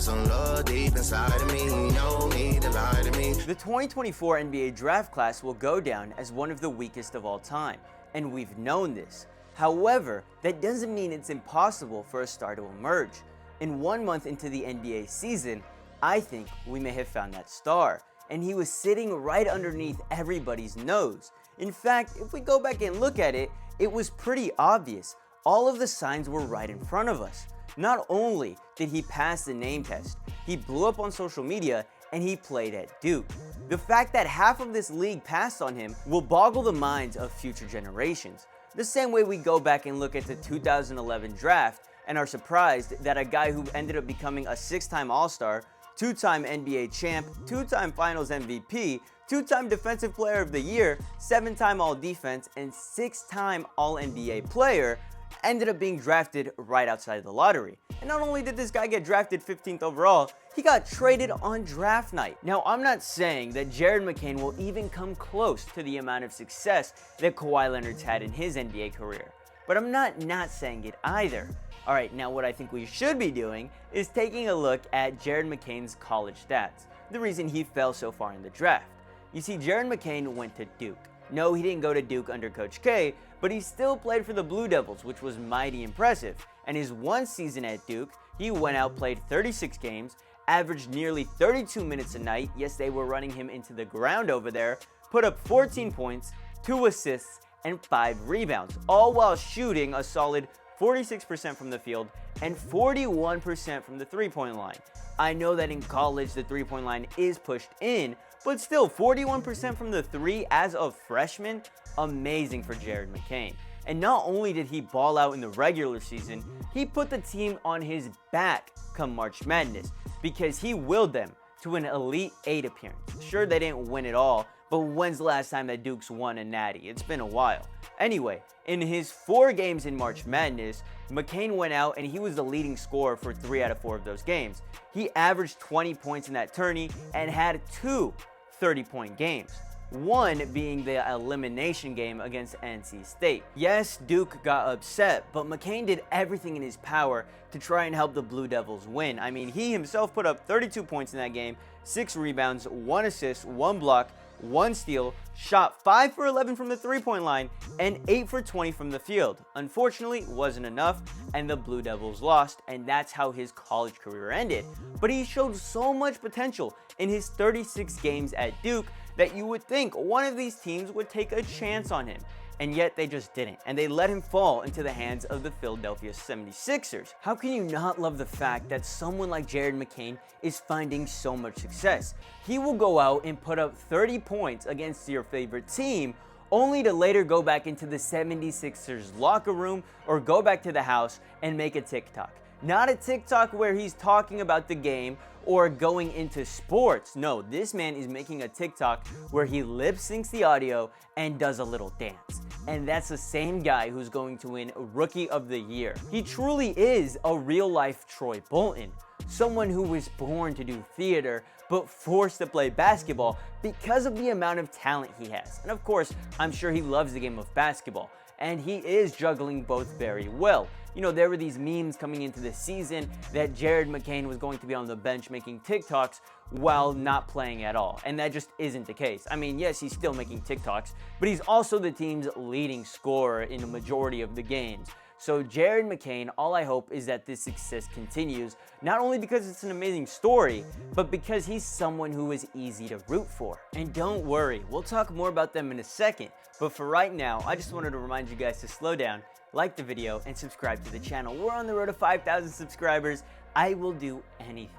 some love deep inside of me. No need to lie to me. The 2024 NBA draft class will go down as one of the weakest of all time, and we've known this. However, that doesn't mean it's impossible for a star to emerge. In 1 month into the NBA season, I think we may have found that star, and he was sitting right underneath everybody's nose. In fact, if we go back and look at it, it was pretty obvious. All of the signs were right in front of us. Not only did he pass the name test, he blew up on social media and he played at Duke. The fact that half of this league passed on him will boggle the minds of future generations. The same way we go back and look at the 2011 draft and are surprised that a guy who ended up becoming a 6-time All-Star, 2-time NBA champ, 2-time Finals MVP, 2-time Defensive Player of the Year, 7-time All-Defense, and 6-time All-NBA player ended up being drafted right outside of the lottery. And not only did this guy get drafted 15th overall, he got traded on draft night. Now, I'm not saying that Jared McCain will even come close to the amount of success that Kawhi Leonard's had in his NBA career, but I'm not saying it either. Alright, now what I think we should be doing is taking a look at Jared McCain's college stats, the reason he fell so far in the draft. You see, Jared McCain went to Duke. No, he didn't go to Duke under Coach K, but he still played for the Blue Devils, which was mighty impressive. And his one season at Duke, he went out, played 36 games, averaged nearly 32 minutes a night. Yes, they were running him into the ground over there, put up 14 points, 2 assists, and 5 rebounds, all while shooting a solid 46% from the field and 41% from the three-point line. I know that in college the three-point line is pushed in, but still 41% from the three as a freshman, amazing for Jared McCain. And not only did he ball out in the regular season, he put the team on his back come March Madness because he willed them to an Elite 8 appearance. Sure, they didn't win it all, but when's the last time that Duke's won a natty? It's been a while. Anyway, in his 4 games in March Madness, McCain went out and he was the leading scorer for 3 out of 4 of those games. He averaged 20 points in that tourney and had 2 30-point games. One being the elimination game against NC State. Yes, Duke got upset, but McCain did everything in his power to try and help the Blue Devils win. I mean, he himself put up 32 points in that game, 6 rebounds, 1 assist, 1 block, 1 steal, shot 5 for 11 from the three-point line, and 8 for 20 from the field. Unfortunately, wasn't enough, and the Blue Devils lost, and that's how his college career ended. But he showed so much potential in his 36 games at Duke that you would think one of these teams would take a chance on him. And yet they just didn't, and they let him fall into the hands of the Philadelphia 76ers. How can you not love the fact that someone like Jared McCain is finding so much success? He will go out and put up 30 points against your favorite team, only to later go back into the 76ers locker room or go back to the house and make a TikTok. Not a TikTok where he's talking about the game or going into sports. No, this man is making a TikTok where he lip syncs the audio and does a little dance. And that's the same guy who's going to win Rookie of the Year. He truly is a real-life Troy Bolton, someone who was born to do theater but forced to play basketball because of the amount of talent he has. And of course, I'm sure he loves the game of basketball, and he is juggling both very well. You know, there were these memes coming into the season that Jared McCain was going to be on the bench making TikToks while not playing at all, and that just isn't the case. I mean, yes, he's still making TikToks, but he's also the team's leading scorer in the majority of the games. So Jared McCain, all I hope is that this success continues, not only because it's an amazing story, but because he's someone who is easy to root for. And don't worry, we'll talk more about them in a second, but for right now, I just wanted to remind you guys to slow down, like the video, and subscribe to the channel. We're on the road to 5,000 subscribers. I will do anything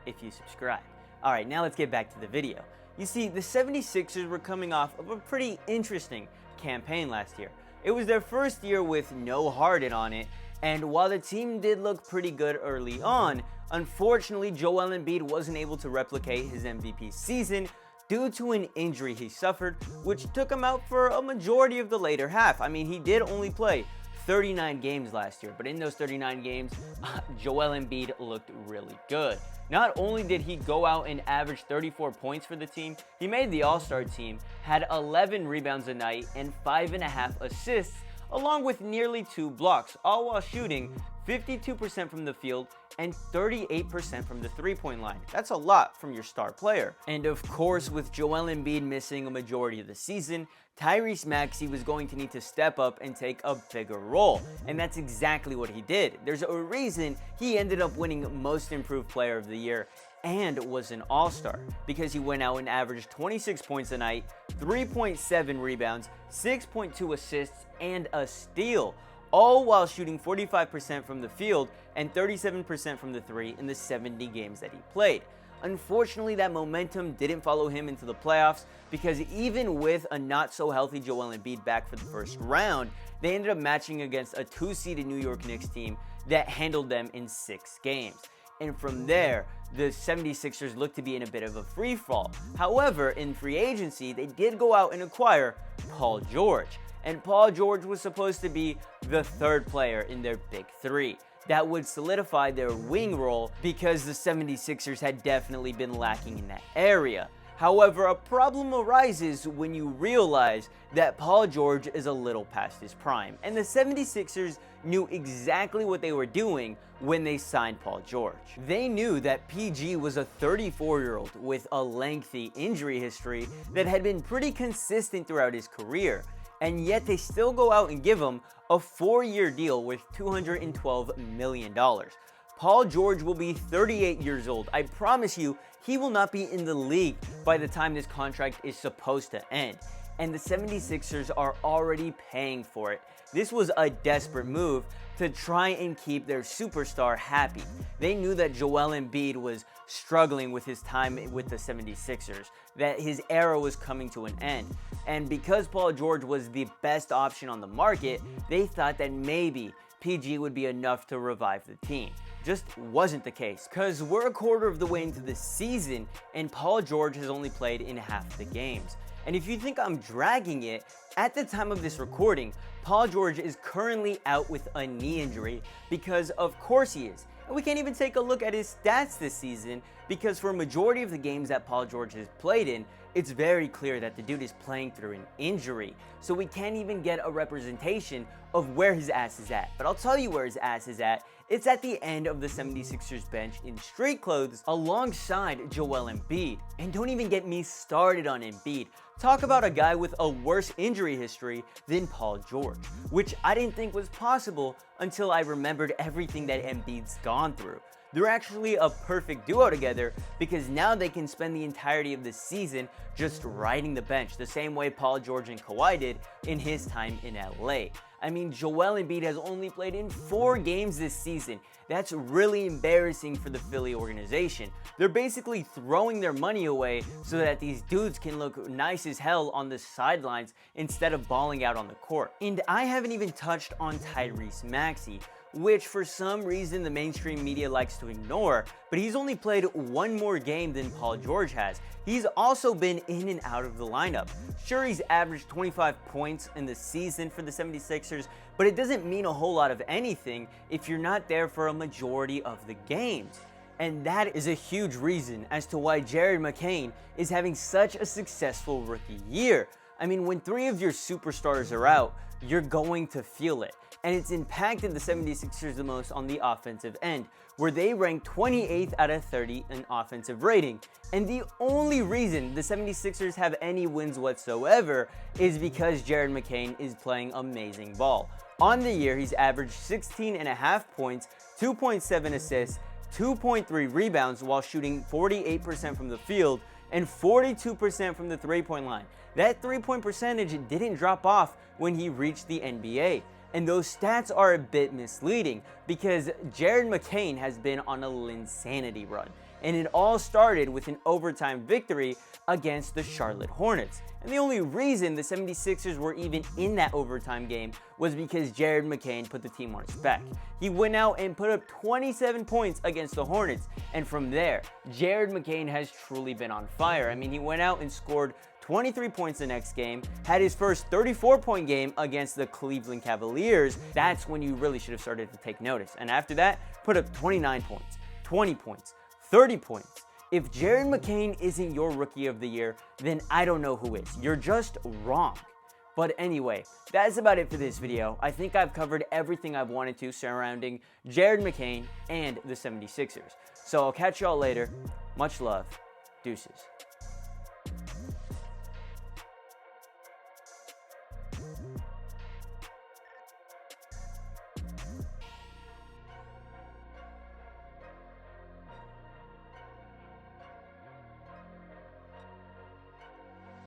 if you subscribe. Alright, now let's get back to the video. You see, the 76ers were coming off of a pretty interesting campaign last year. It was their first year with no Harden on it, and while the team did look pretty good early on, unfortunately Joel Embiid wasn't able to replicate his MVP season due to an injury he suffered, which took him out for a majority of the later half. I mean, he did only play 39 games last year, but in those 39 games, Joel Embiid looked really good. Not only did he go out and average 34 points for the team, he made the All-Star team, had 11 rebounds a night and 5.5 assists, along with nearly 2 blocks, all while shooting 52% from the field, and 38% from the three-point line. That's a lot from your star player. And of course, with Joel Embiid missing a majority of the season, Tyrese Maxey was going to need to step up and take a bigger role. And that's exactly what he did. There's a reason he ended up winning Most Improved Player of the Year and was an all-star, because he went out and averaged 26 points a night, 3.7 rebounds, 6.2 assists, and a steal, all while shooting 45% from the field and 37% from the three in the 70 games that he played. Unfortunately, that momentum didn't follow him into the playoffs, because even with a not-so-healthy Joel Embiid back for the first round, they ended up matching against a 2-seeded New York Knicks team that handled them in 6 games. And from there, the 76ers looked to be in a bit of a free fall. However, in free agency, they did go out and acquire Paul George. And Paul George was supposed to be the third player in their big three that would solidify their wing role, because the 76ers had definitely been lacking in that area. However, a problem arises when you realize that Paul George is a little past his prime, and the 76ers knew exactly what they were doing when they signed Paul George. They knew that PG was a 34-year-old with a lengthy injury history that had been pretty consistent throughout his career, and yet they still go out and give him a 4-year deal with $212 million. Paul George will be 38 years old. I promise you, he will not be in the league by the time this contract is supposed to end. And the 76ers are already paying for it. This was a desperate move to try and keep their superstar happy. They knew that Joel Embiid was struggling with his time with the 76ers, that his era was coming to an end. And because Paul George was the best option on the market, they thought that maybe PG would be enough to revive the team. Just wasn't the case, because we're a quarter of the way into the season and Paul George has only played in half the games. And if you think I'm dragging it, at the time of this recording, Paul George is currently out with a knee injury, because of course he is. And we can't even take a look at his stats this season, because for a majority of the games that Paul George has played in, it's very clear that the dude is playing through an injury. So we can't even get a representation of where his ass is at. But I'll tell you where his ass is at. It's at the end of the 76ers bench in street clothes alongside Joel Embiid. And don't even get me started on Embiid. Talk about a guy with a worse injury history than Paul George, which I didn't think was possible until I remembered everything that Embiid's gone through. They're actually a perfect duo together, because now they can spend the entirety of the season just riding the bench, the same way Paul George and Kawhi did in his time in LA. I mean, Joel Embiid has only played in 4 games this season. That's really embarrassing for the Philly organization. They're basically throwing their money away so that these dudes can look nice as hell on the sidelines instead of balling out on the court. And I haven't even touched on Tyrese Maxey, which for some reason the mainstream media likes to ignore, but he's only played 1 more game than Paul George has. He's also been in and out of the lineup. Sure, he's averaged 25 points in the season for the 76ers, but it doesn't mean a whole lot of anything if you're not there for a majority of the games. And that is a huge reason as to why Jared McCain is having such a successful rookie year. I mean, when 3 of your superstars are out, you're going to feel it. And it's impacted the 76ers the most on the offensive end, where they rank 28th out of 30 in offensive rating. And the only reason the 76ers have any wins whatsoever is because Jared McCain is playing amazing ball. On the year, he's averaged 16.5 points, 2.7 assists, 2.3 rebounds while shooting 48% from the field and 42% from the three-point line. That three-point percentage didn't drop off when he reached the NBA. And those stats are a bit misleading, because Jared McCain has been on a Linsanity run. And it all started with an overtime victory against the Charlotte Hornets. And the only reason the 76ers were even in that overtime game was because Jared McCain put the team on his back. He went out and put up 27 points against the Hornets. And from there, Jared McCain has truly been on fire. I mean, he went out and scored 23 points the next game, had his first 34-point game against the Cleveland Cavaliers. That's when you really should have started to take notice. And after that, put up 29 points, 20 points, 30 points. If Jared McCain isn't your rookie of the year, then I don't know who is. You're just wrong. But anyway, that's about it for this video. I think I've covered everything I've wanted to surrounding Jared McCain and the 76ers. So I'll catch y'all later. Much love. Deuces.